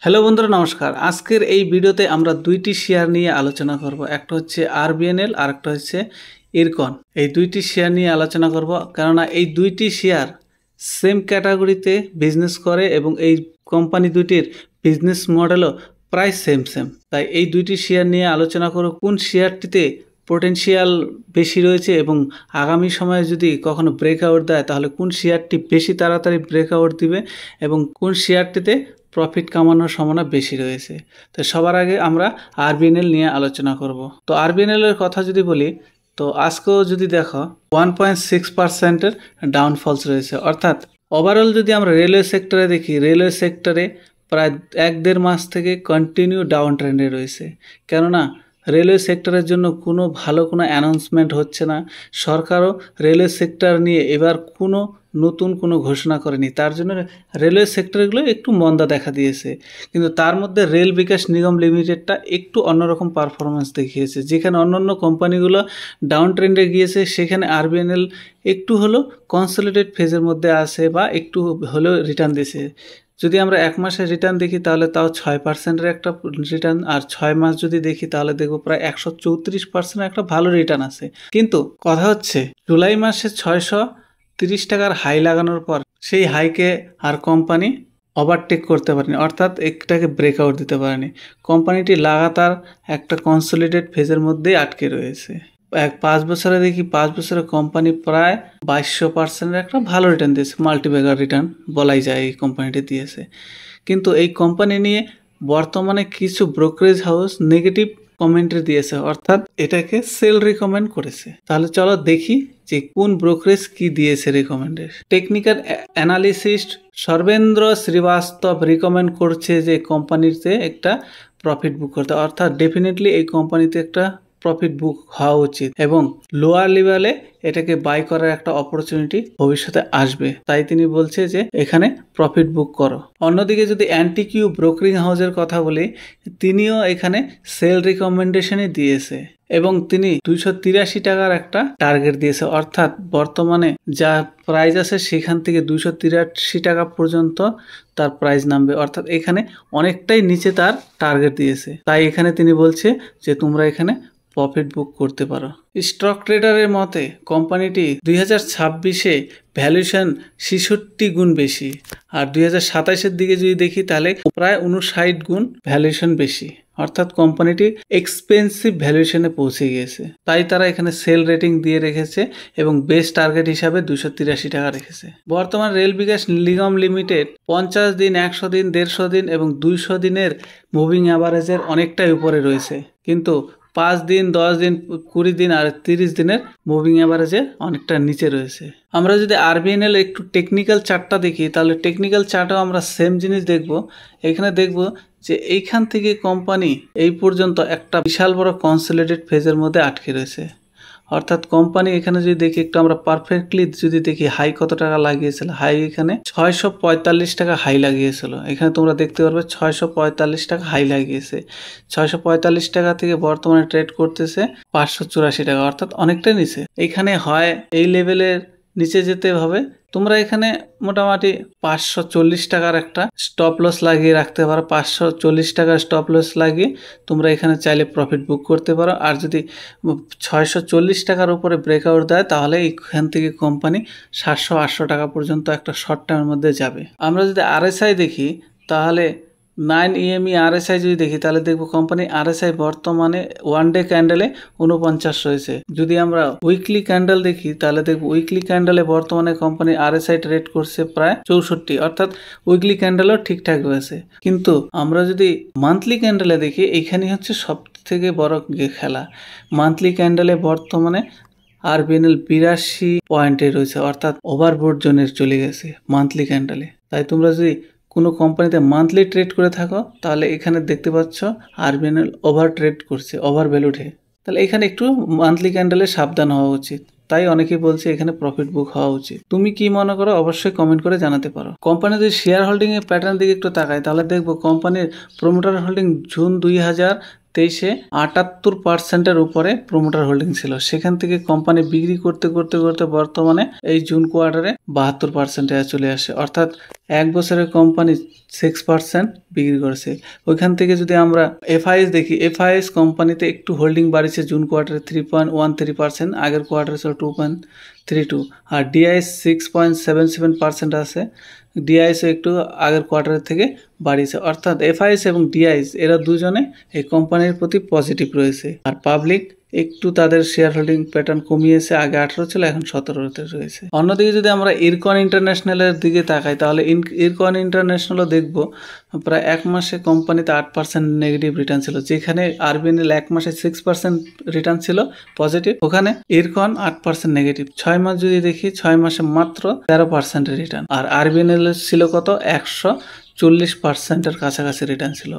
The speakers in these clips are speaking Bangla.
হ্যালো বন্ধুরা, নমস্কার। আজকের এই ভিডিওতে আমরা দুইটি শেয়ার নিয়ে আলোচনা করব। একটা হচ্ছে আরবিএনএল আর একটা হচ্ছে ইরকন। এই দুইটি শেয়ার নিয়ে আলোচনা করব, কেননা এই দুইটি শেয়ার সেম ক্যাটাগরিতে বিজনেস করে এবং এই কোম্পানি দুইটির বিজনেস মডেলও প্রায় সেম। তাই এই দুইটি শেয়ার নিয়ে আলোচনা করব কোন শেয়ারটিতে পোটেনশিয়াল বেশি রয়েছে এবং আগামী সময়ে যদি কখনো ব্রেকআউট দেয় তাহলে কোন শেয়ারটি বেশি তাড়াতাড়ি ব্রেকআউট দিবে এবং কোন শেয়ারটিতে প্রফিট কামানোর সম্ভাবনা বেশি রয়েছে। তো সবার আগে আমরা আরবিএনএল নিয়ে আলোচনা করব। তো আরবিএনএল এর কথা যদি বলি, তো আজকেও যদি দেখো 1.6%-এর ডাউনফলস রয়েছে। অর্থাৎ ওভারঅল যদি আমরা রেলওয়ে সেক্টরে দেখি, রেলওয়ে সেক্টরে প্রায় 1-1.5 মাস থেকে কন্টিনিউ ডাউন ট্রেন্ডে রয়েছে। কেননা রেলওয়ে সেক্টরের জন্য কোনো ভালো কোনো অ্যানাউন্সমেন্ট হচ্ছে না। সরকারও রেলওয়ে সেক্টর নিয়ে এবার নতুন কোনো ঘোষণা করেনি, তার জন্য রেলওয়ে সেক্টরগুলো একটু মন্দা দেখা দিয়েছে। কিন্তু তার মধ্যে রেল বিকাশ নিগম লিমিটেডটা একটু অন্যরকম পারফরমেন্স দেখিয়েছে। যেখানে অন্যান্য কোম্পানিগুলো ডাউন ট্রেন্ডে গিয়েছে, সেখানে আরবিএনএল একটু হলো কনসলিডেট ফেজের মধ্যে আছে বা একটু হলেও রিটার্ন দিয়েছে। যদি আমরা 1 মাসের রিটার্ন দেখি তাহলে তাও 6%-এর একটা রিটার্ন, আর 6 মাস যদি দেখি তাহলে দেখবো প্রায় 134%-এর একটা ভালো রিটার্ন আছে। কিন্তু কথা হচ্ছে জুলাই মাসে 630 টাকার হাই লাগানোর পর সেই হাইকে আর কোম্পানি ওভারটেক করতে পারেনি, অর্থাৎ একটাকে ব্রেকআউট দিতে পারেনি। কোম্পানিটি লাগাতার একটা কনসলিডেট ফেজের মধ্যেই আটকে রয়েছে। 5 বছরে দেখি, 5 বছরে কোম্পানি প্রায় 2200%-এর একটা ভালো রিটার্ন দিয়েছে, মাল্টিব্যাগার রিটার্ন বলাই যায় এই কোম্পানিটি দিয়েছে। কিন্তু এই কোম্পানি নিয়ে বর্তমানে কিছু ব্রোকারেজ হাউস নেগেটিভ কমেন্ট্রি দিয়েছে, অর্থাৎ এটাকে সেল রিকমেন্ড করেছে। তাহলে চলো দেখি যে কোন ব্রোকারেজ কি দিয়েছে রিকমেন্ডের। টেকনিক্যাল অ্যানালিস্ট সর্বেন্দ্র শ্রীবাস্তব রিকমেন্ড করছে যে কোম্পানিতে একটা প্রফিট বুক করতে, অর্থাৎ ডেফিনেটলি এই কোম্পানিতে একটা প্রফিট বুক হওয়া উচিত এবং লোয়ার লেভেলে এটাকে বাই করার একটা অপরচুনিটি ভবিষ্যতে আসবে। তাই তিনি বলছে যে এখানে প্রফিট বুক করো। অন্যদিকে যদি অ্যান্টিকিউ ব্রোকারিং হাউসের কথা বলি, তিনিও এখানে সেল রিকমেন্ডেশনই দিয়েছে এবং তিনি 283 টাকার একটা টার্গেট দিয়েছে। অর্থাৎ বর্তমানে যা প্রাইস আছে সেখান থেকে 283 টাকা পর্যন্ত তার প্রাইস নামবে, অর্থাৎ এখানে অনেকটাই নিচে তার টার্গেট দিয়েছে। তাই এখানে তিনি বলছে যে তোমরা এখানে প্রফিট বুক করতে পারো। স্টক ট্রেডারের মতে কোম্পানিটি 2026-এ ভ্যালুয়েশন 66 গুণ বেশি, আর 2027-এর দিকে যদি দেখি তাহলে প্রায় 59 গুণ ভ্যালুয়েশন বেশি, অর্থাৎ কোম্পানিটি এক্সপেন্সিভ ভ্যালুয়েশনে পৌঁছে গিয়েছে। তাই তারা এখানে সেল রেটিং দিয়ে রেখেছে এবং বেস্ট টার্গেট হিসাবে 283 টাকা রেখেছে। বর্তমান রেল বিকাশ নিগম লিমিটেড 50 দিন, 100 দিন, 150 দিন এবং 200 দিনের মুভিং অ্যাভারেজের অনেকটাই উপরে রয়েছে, কিন্তু 5 দিন, 10 দিন, 20 দিন আর 30 দিনের মুভিং অ্যাভারেজে অনেকটা নিচে রয়েছে। আমরা যদি আরবিএনএল একটু টেকনিক্যাল চার্টটা দেখি তাহলে টেকনিক্যাল চার্টেও আমরা সেম জিনিস দেখব। এখানে দেখব যে এইখান থেকে কোম্পানি এই পর্যন্ত একটা বিশাল বড় কনসলিডেট ফেজের মধ্যে আটকে রয়েছে। অর্থাৎ কোম্পানি এখানে যদি দেখি একটু আমরা পারফেক্টলি যদি দেখি হাই কত টাকা লাগিয়েছিল, হাই এখানে 645 টাকা হাই লাগিয়েছিল। এখানে তোমরা দেখতে পারবে 645 টাকা হাই লাগিয়েছে। 645 টাকা থেকে বর্তমানে ট্রেড করতেছে 584 টাকা, অর্থাৎ অনেকটাই নিচে। এখানে হয় এই লেভেলের নিচে যেতে হবে। তোমরা এখানে মোটামুটি 540 টাকার একটা স্টপ লস লাগিয়ে রাখতে পারো। 540 টাকার স্টপ লস লাগিয়ে তোমরা এখানে চাইলে প্রফিট বুক করতে পারো। আর যদি 640 টাকার উপরে ব্রেকআউট দেয় তাহলে এখান থেকে কোম্পানি 700-800 টাকা পর্যন্ত একটা শর্ট টার্মের মধ্যে যাবে। আমরা যদি আরএসআই দেখি তাহলে 9 EME RSI যদি দেখি তাহলে দেখবো কোম্পানি RSI বর্তমানে 1 ডে ক্যান্ডেলে 49 রয়েছে। যদি আমরা উইকলি ক্যান্ডেল দেখি তাহলে দেখবো উইকলি ক্যান্ডেলে বর্তমানে কোম্পানি RSI ট্রেড করছে প্রায় 64, অর্থাৎ উইকলি ক্যান্ডেলও ঠিকঠাক রয়েছে। কিন্তু আমরা যদি মান্থলি ক্যান্ডেলে দেখি, এইখানে হচ্ছে সব থেকে বড় খেলা। মান্থলি ক্যান্ডেলে বর্তমানে আরবিএনএল 82 পয়েন্টে রয়েছে, অর্থাৎ ওভারবোট জোনের চলে গেছে মান্থলি ক্যান্ডেলে। তাই তোমরা যদি কোনো কোম্পানিতে মান্থলি ট্রেড করে থাকো তাহলে এখানে দেখতে পাচ্ছ আরবিএনএল ওভার ট্রেড করছে, ওভার ভ্যালুডে। তাহলে এখানে একটু মান্থলি ক্যান্ডেলে সাবধান হওয়া উচিত। তাই অনেকেই বলছে এখানে প্রফিট বুক হওয়া উচিত। তুমি কি মনে করো অবশ্যই কমেন্ট করে জানাতে পারো। কোম্পানি যদি শেয়ার হোল্ডিং এর প্যাটার্ন দিকে একটু তাকায় তাহলে দেখবো কোম্পানির প্রমোটার হোল্ডিং জুন 2000 2023-এ 78% উপরে প্রমোটার হোল্ডিং ছিল। সেখান থেকে কোম্পানি বিক্রি করতে করতে করতে বর্তমানে এই জুন কোয়ার্টারে 72% চলে আসে, অর্থাৎ এক বছরে কোম্পানি 6% বিক্রি করেছে। ওইখান থেকে যদি আমরা এফআইএস দেখি, এফআইএস কোম্পানিতে একটু হোল্ডিং বাড়িয়েছে জুন কোয়ার্টারে 3.13%, আগের কোয়ার্টারে ছিল 2.32, আর ডিআইএস 6.77% আছে। ডিআইএসও একটু আগের কোয়ার্টারের থেকে বাড়িয়েছে, অর্থাৎ এফআইএস এবং ডিআইএস এরা দুজনে এই কোম্পানির প্রতি পজিটিভ রয়েছে। আর পাবলিক একটু তাদের শেয়ার হোল্ডিং প্যাটার্ন কমিয়েছে, আগে 18 ছিল, এখন 17-তে রয়েছে। অন্যদিকে যদি আমরা ইরকন ইন্টারন্যাশনালের দিকে তাকাই, তাহলে ইরকন ইন্টারন্যাশনালও দেখব প্রায় এক মাসে কোম্পানিতে 8% নেগেটিভ রিটার্ন ছিল, যেখানে আরবিএনএল এক মাসে 6% রিটার্ন ছিল পজিটিভ, ওখানে ইরকন 8% নেগেটিভ। 6 মাস যদি দেখি, 6 মাসে মাত্র 13% রিটার্ন, আর আরবিএনএল ছিল কত 140%-এর কাছাকাছি রিটার্ন ছিল,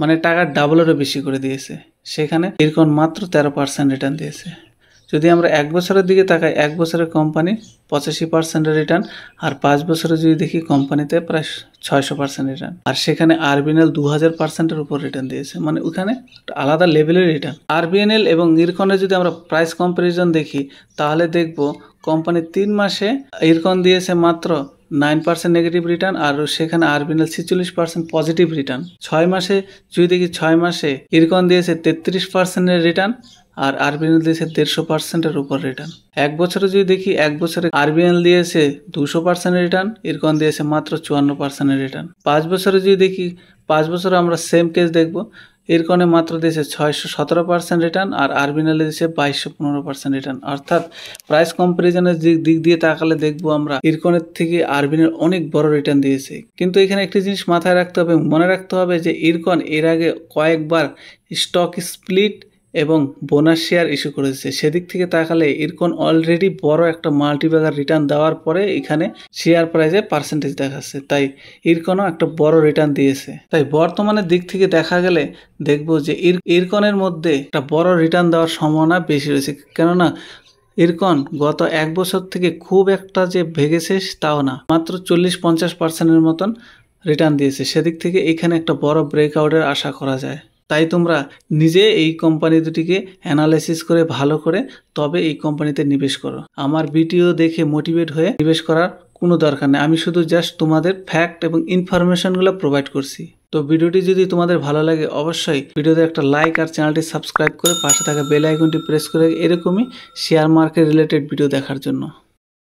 মানে টাকা ডাবলেরও বেশি করে দিয়েছে। সেখানে ইরকন মাত্র 13% রিটার্ন দিয়েছে। যদি আমরা এক বছরের দিকে তাকাই, এক বছরের কোম্পানি 85% রিটার্ন, আর 5 বছরে যদি দেখি কোম্পানিতে প্রায় 600% রিটার্ন, আর সেখানে আরবিএনএল 2000%-এর উপর রিটার্ন দিয়েছে, মানে ওখানে আলাদা লেভেলের রিটার্ন। আরবিএনএল এবং ইরকনের যদি আমরা প্রাইস কম্পারিজন দেখি, তাহলে দেখব কোম্পানি 3 মাসে ইরকন দিয়েছে মাত্র 9% নেগেটিভ রিটার্ন, আর সেখানে আরবিএনএল 46% পজিটিভ রিটার্ন। 6 মাসে যদি দেখি, 6 মাসে ইরকন দিয়েছে 33%-এর রিটার্ন, আর আরবিএনএল দিয়েছে 150%-এর উপর রিটার্ন। এক বছরে যদি দেখি, এক বছরে আরবিএনএল দিয়েছে 200% রিটার্ন, ইরকন দিয়েছে মাত্র 54% রিটার্ন। 5 বছরে যদি দেখি, 5 বছরে আমরা সেম কেস দেখব, ইরকনে মাত্র দিয়েছে 617% রিটার্ন, আর আরবিএনএল দিয়েছে 2215% রিটার্ন। অর্থাৎ প্রাইস কম্পারিজনের দিক দিয়ে তাকালে দেখব আমরা ইরকনের থেকে আরবিএনএল অনেক বড় রিটার্ন দিয়েছে। কিন্তু এখানে একটি জিনিস মাথায় রাখতে হবে, মনে রাখতে হবে যে ইরকন এর আগে কয়েকবার স্টক স্প্লিট এবং বোনাস শেয়ার ইস্যু করেছে। সেদিক থেকে তাকালে ইরকন অলরেডি বড় একটা মাল্টিব্যাগার রিটার্ন দেওয়ার পরে এখানে শেয়ার প্রাইসে পার্সেন্টেজ দেখাচ্ছে, তাই ইরকনও একটা বড় রিটার্ন দিয়েছে। তাই বর্তমানের দিক থেকে দেখা গেলে দেখব যে ইরকনের মধ্যে একটা বড় রিটার্ন দেওয়ার সম্ভাবনা বেশি রয়েছে, কেননা ইরকন গত এক বছর থেকে খুব একটা যে ভেগেছে তাও না, মাত্র 40-50%-এর মতন রিটার্ন দিয়েছে। সেদিক থেকে এখানে একটা বড় ব্রেকআউটের আশা করা যায়। তাই তোমরা নিজে এই কোম্পানি দুটিকে অ্যানালাইসিস করে ভালো করে তবে এই কোম্পানিতে নিবেশ করো। আমার ভিডিও দেখে মোটিভেট হয়ে নিবেশ করার কোনো দরকার নেই, আমি শুধু জাস্ট তোমাদের ফ্যাক্ট এবং ইনফরমেশনগুলো প্রোভাইড করছি। তো ভিডিওটি যদি তোমাদের ভালো লাগে, অবশ্যই ভিডিওতে একটা লাইক আর চ্যানেলটি সাবস্ক্রাইব করে পাশে থাকা বেল আইকনটি প্রেস করে এরকমই শেয়ার মার্কেট রিলেটেড ভিডিও দেখার জন্য।